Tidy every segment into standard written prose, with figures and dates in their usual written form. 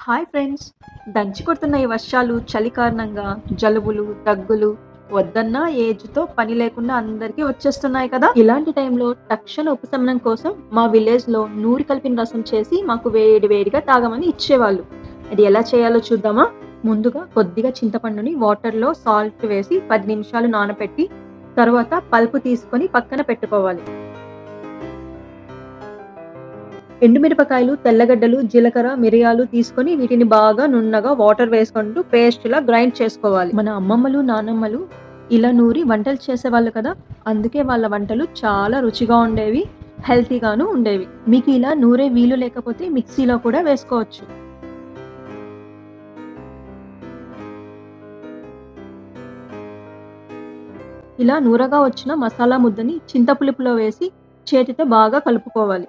Hi friends! దంచి కొడుతున్న ఈ వర్షాలు, చలి కారణంగా జలుబులు, దగ్గులు వద్దన్న ఏజ్‌తో పని లేకుండా అందరికీ వచ్చేస్తున్నాయి కదా! ఇలాంటి టైంలో తక్షణ ఉపశమనం కోసం మా విలేజ్‌లో నూరి కలిపిన రసం చేసి మాకు వేడి వేడిగా తాగమని ఇచ్చేవాళ్ళు. అది ఎలా చేయాలో చూద్దామా? ముందుగా కొద్దిగా చింతపండుని వాటర్‌లో సాల్ట్ వేసి 10 నిమిషాలు నానపెట్టి, తరువాత పల్పు తీసుకొని పక్కన పెట్టుకోవాలి. ఎండుమిరపకాయలు, తెల్లగడ్డలు, జీలకర్ర, మిరియాలు తీసుకొని వీటిని బాగా నున్నగా వాటర్ వేసుకుంటూ పేస్ట్‌లా గ్రైండ్ చేసుకోవాలి. మన అమ్మమ్మలు, నానమ్మలు ఇలా నూరి వంటలు చేసేవాళ్ళు కదా! అందుకే వాళ్ళ వంటలు చాలా రుచిగా ఉండేవి. హెల్తీగాను ఉండేవి. మీకు ఇలా నూరే వీలు లేకపోతే మిక్సీలో కూడా వేసుకోవచ్చు. ఇలా నూరగా వచ్చిన మసాలా ముద్దని చింతపులుపులో వేసి చేతితో బాగా కలుపుకోవాలి.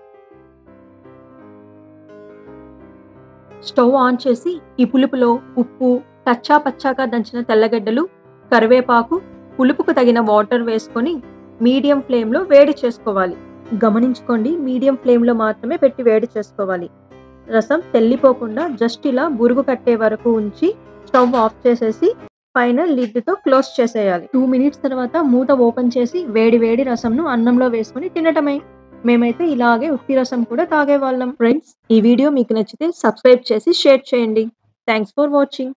స్టవ్ ఆన్ చేసి ఈ పులుపులో ఉప్పు, కచ్చా పచ్చాగా దంచిన తెల్లగడ్డలు, కరివేపాకు, పులుపుకు తగిన వాటర్ వేసుకొని మీడియం ఫ్లేమ్‌లో వేడి చేసుకోవాలి. గమనించుకోండి, మీడియం ఫ్లేమ్‌లో మాత్రమే పెట్టి వేడి చేసుకోవాలి. రసం తెల్లిపోకుండా జస్ట్ ఇలా బురుగు కట్టే వరకు ఉంచి స్టవ్ ఆఫ్ చేసేసి పైన లిడ్‌తో క్లోజ్ చేసేయాలి. 2 మినిట్స్ తర్వాత మూత ఓపెన్ చేసి వేడి వేడి రసంను అన్నంలో వేసుకొని తినటమే. మేమైతే ఇలాగే ఉత్తి రసం కూడా తాగేవాళ్ళం. ఫ్రెండ్స్, ఈ వీడియో మీకు నచ్చితే సబ్స్క్రైబ్ చేసి షేర్ చేయండి. Thanks for watching.